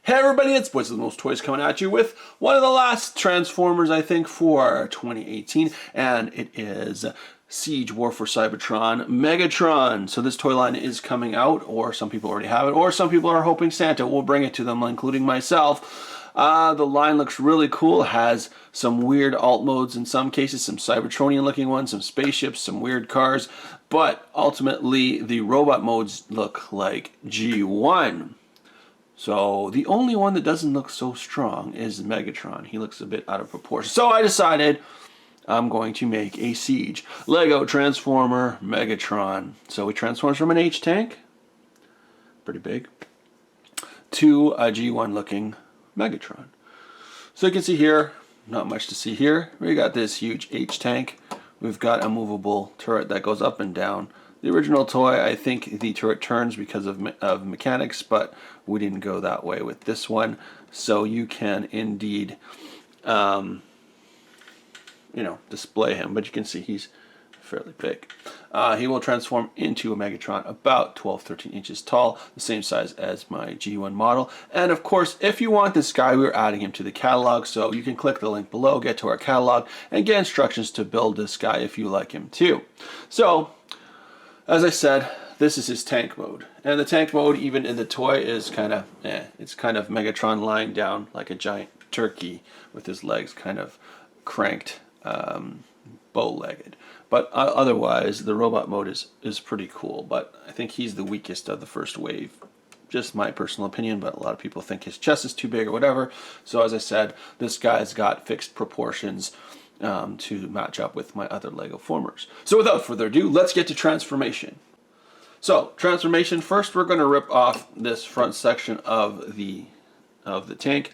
Hey everybody, it's Boys with the Most Toys coming at you with one of the last Transformers, I think, for 2018, and it is Siege War for Cybertron Megatron. So this toy line is coming out, or some people already have it, or some people are hoping Santa will bring it to them, including myself. The line looks really cool, it has some weird alt modes in some cases, some Cybertronian looking ones, some spaceships, some weird cars, but ultimately the robot modes look like G1. So the only one that doesn't look so strong is Megatron. He looks a bit out of proportion. So I decided I'm going to make a Siege Lego Transformer Megatron. So he transforms from an H-tank, pretty big, to a G1 looking Megatron. So you can see here, not much to see here. We got this huge H-tank. We've got a movable turret that goes up and down. The original toy, I think the turret turns because of mechanics, but we didn't go that way with this one. So you can indeed, display him. But you can see he's fairly big. He will transform into a Megatron about 12-13 inches tall, the same size as my G1 model. And of course, if you want this guy, we're adding him to the catalog. So you can click the link below, get to our catalog, and get instructions to build this guy if you like him too. So, as I said, this is his tank mode. And the tank mode, even in the toy, is kind of, it's kind of Megatron lying down like a giant turkey with his legs kind of cranked, bow-legged. But otherwise, the robot mode is pretty cool. But I think he's the weakest of the first wave. Just my personal opinion, but a lot of people think his chest is too big or whatever. So as I said, this guy's got fixed proportions to match up with my other Lego formers. So without further ado, let's get to transformation. So transformation, first we're going to rip off this front section of the tank,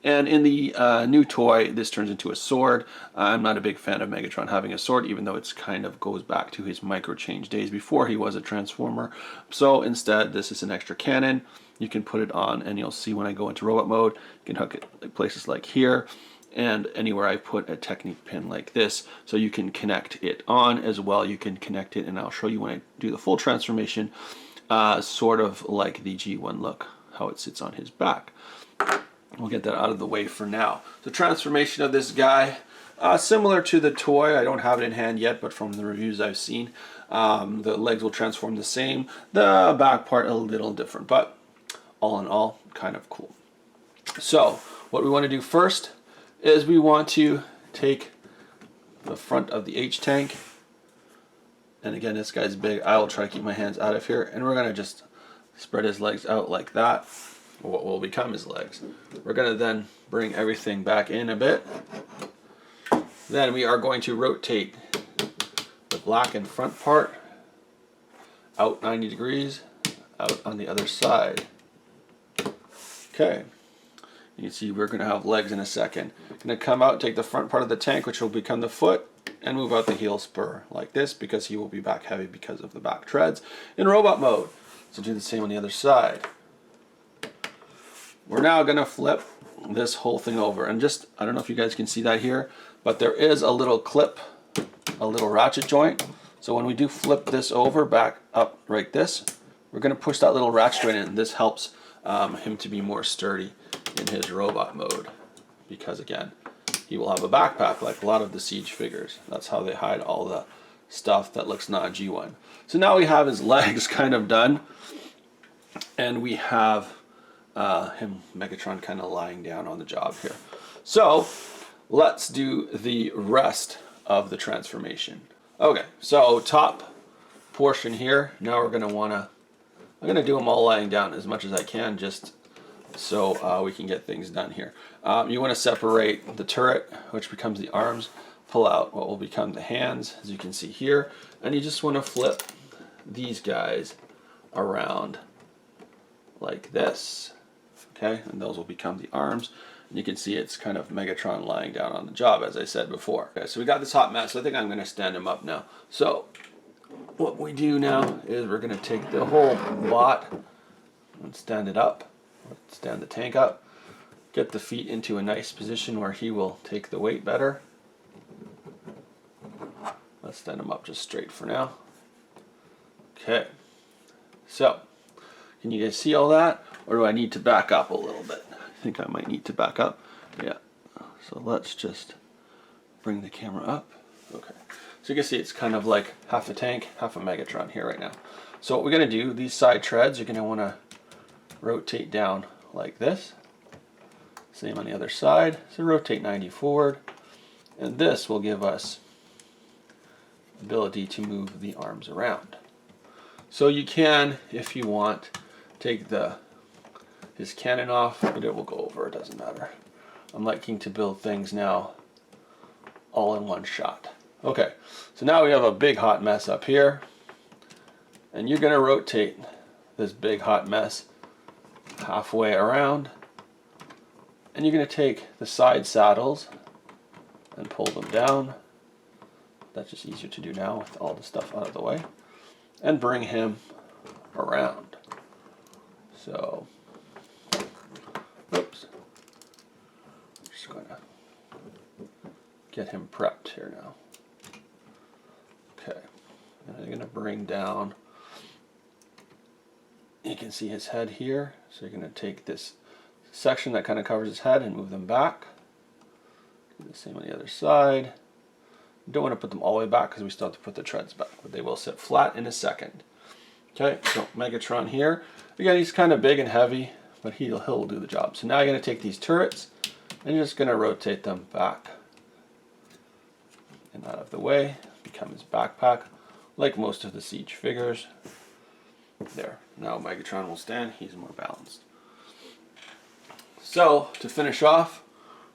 and in the new toy this turns into a sword. I'm not a big fan of Megatron having a sword, even though it's kind of goes back to his micro change days before he was a transformer. So instead this is an extra cannon. You can put it on and you'll see when I go into robot mode, you can hook it places like here and anywhere I put a Technique pin like this, so you can connect it on as well. You can connect it, and I'll show you when I do the full transformation, sort of like the G1 look, how it sits on his back. We'll get that out of the way for now. The transformation of this guy, similar to the toy. I don't have it in hand yet, but from the reviews I've seen, the legs will transform the same. The back part a little different, but all in all, kind of cool. So what we want to do first is we want to take the front of the H-tank, and again this guy's big, I will try to keep my hands out of here, and we're going to just spread his legs out like that, or what will become his legs. We're going to then bring everything back in a bit. Then we are going to rotate the blackened front part out 90 degrees, out on the other side. Okay. You can see we're going to have legs in a second. Going to come out, take the front part of the tank, which will become the foot, and move out the heel spur like this, because he will be back heavy because of the back treads in robot mode. So do the same on the other side. We're now going to flip this whole thing over, and just, I don't know if you guys can see that here, but there is a little clip, a little ratchet joint. So when we do flip this over back up like this, we're going to push that little ratchet joint in. This helps him to be more sturdy in his robot mode, because again, he will have a backpack like a lot of the Siege figures. That's how they hide all the stuff that looks not G1. So now we have his legs kind of done, and we have Megatron kind of lying down on the job here. So let's do the rest of the transformation. Okay, so top portion here, now we're going to I'm going to do them all lying down as much as I can, just so we can get things done here. You want to separate the turret, which becomes the arms, pull out what will become the hands, as you can see here, and you just want to flip these guys around like this, okay, and those will become the arms. And you can see it's kind of Megatron lying down on the job, as I said before. Okay, so we got this hot mess. I think I'm going to stand him up now. So what we do now is we're going to take the whole bot and stand it up. Stand the tank up, get the feet into a nice position where he will take the weight better. Let's stand him up just straight for now. Okay, so can you guys see all that, or do I need to back up a little bit? think I might need to back up. Yeah, so let's just bring the camera up. Okay, so you can see it's kind of like half a tank, half a Megatron here right now. So what we're going to do, these side treads, you're going to want to rotate down like this. Same on the other side, so rotate 90 forward. And this will give us the ability to move the arms around. So you can, if you want, take his cannon off, but it will go over, it doesn't matter. I'm liking to build things now all in one shot. Okay, so now we have a big hot mess up here. And you're going to rotate this big hot mess halfway around. And you're going to take the side saddles and pull them down. That's just easier to do now with all the stuff out of the way. And bring him around. So, oops. Just going to get him prepped here now. Okay, and I'm going to bring down, you can see his head here, so you're going to take this section that kind of covers his head and move them back. Do the same on the other side. You don't want to put them all the way back because we still have to put the treads back, but they will sit flat in a second. Okay, so Megatron here. Again, he's kind of big and heavy, but he'll do the job. So now you're going to take these turrets and you're just going to rotate them back and out of the way. Become his backpack, like most of the Siege figures. There. Now Megatron will stand. He's more balanced. So, to finish off,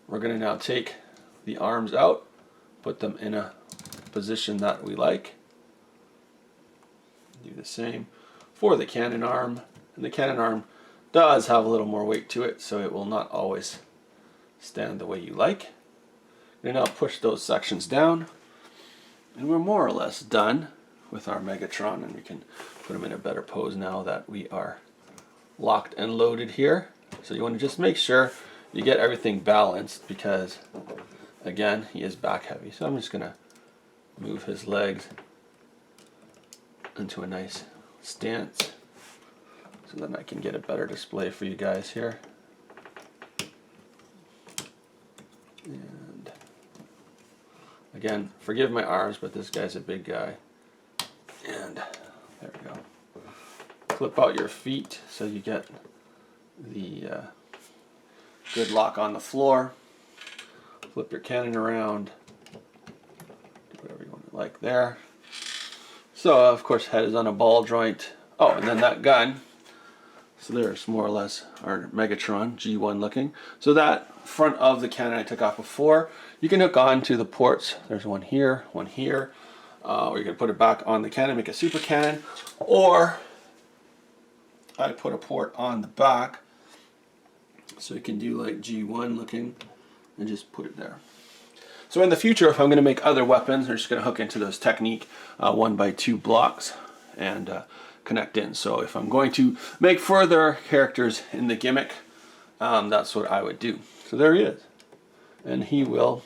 we're going to now take the arms out, put them in a position that we like. Do the same for the cannon arm. And the cannon arm does have a little more weight to it, so it will not always stand the way you like. We're going to now push those sections down. And we're more or less done with our Megatron, and we can put him in a better pose now that we are locked and loaded here. So you want to just make sure you get everything balanced because, again, he is back heavy. So I'm just going to move his legs into a nice stance so then I can get a better display for you guys here. And again, forgive my arms, but this guy's a big guy. And there we go. Flip out your feet so you get the good lock on the floor. Flip your cannon around. Do whatever you want to like there. So, of course, head is on a ball joint. Oh, and then that gun. So there's more or less our Megatron, G1 looking. So that front of the cannon I took off before, you can hook on to the ports. There's one here, or you can put it back on the cannon, make a super cannon, or I put a port on the back so you can do like G1 looking and just put it there. So in the future, if I'm going to make other weapons, I'm just going to hook into those Technique 1x2 blocks and connect in. So if I'm going to make further characters in the gimmick, that's what I would do. So there he is. And he will,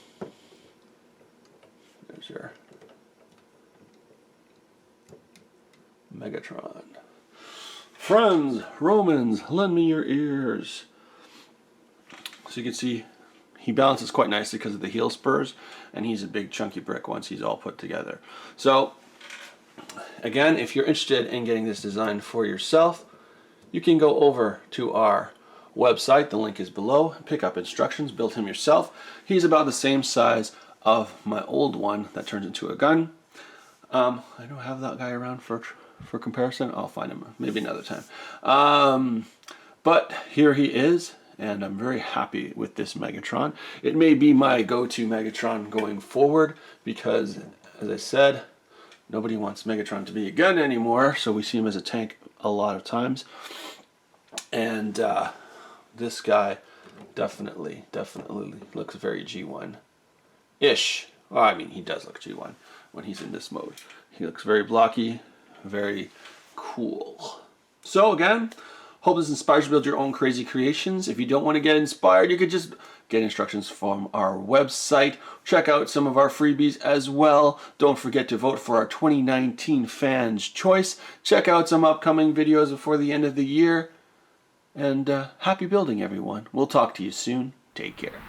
there's your Megatron. Friends, Romans, lend me your ears. So you can see he balances quite nicely because of the heel spurs, and he's a big chunky brick once he's all put together. So again, if you're interested in getting this design for yourself, you can go over to our website, the link is below, pick up instructions, build him yourself. He's about the same size of my old one that turns into a gun. I don't have that guy around for comparison. I'll find him maybe another time. But here he is, and I'm very happy with this Megatron. It may be my go-to Megatron going forward because, as I said, nobody wants Megatron to be a gun anymore, so we see him as a tank a lot of times. And this guy definitely looks very G1-ish. Well, I mean, he does look G1 when he's in this mode. He looks very blocky, very cool. So again, hope this inspires you to build your own crazy creations. If you don't want to get inspired, you could just get instructions from our website. Check out some of our freebies as well. Don't forget to vote for our 2019 Fans Choice. Check out some upcoming videos before the end of the year. And happy building, everyone. We'll talk to you soon. Take care.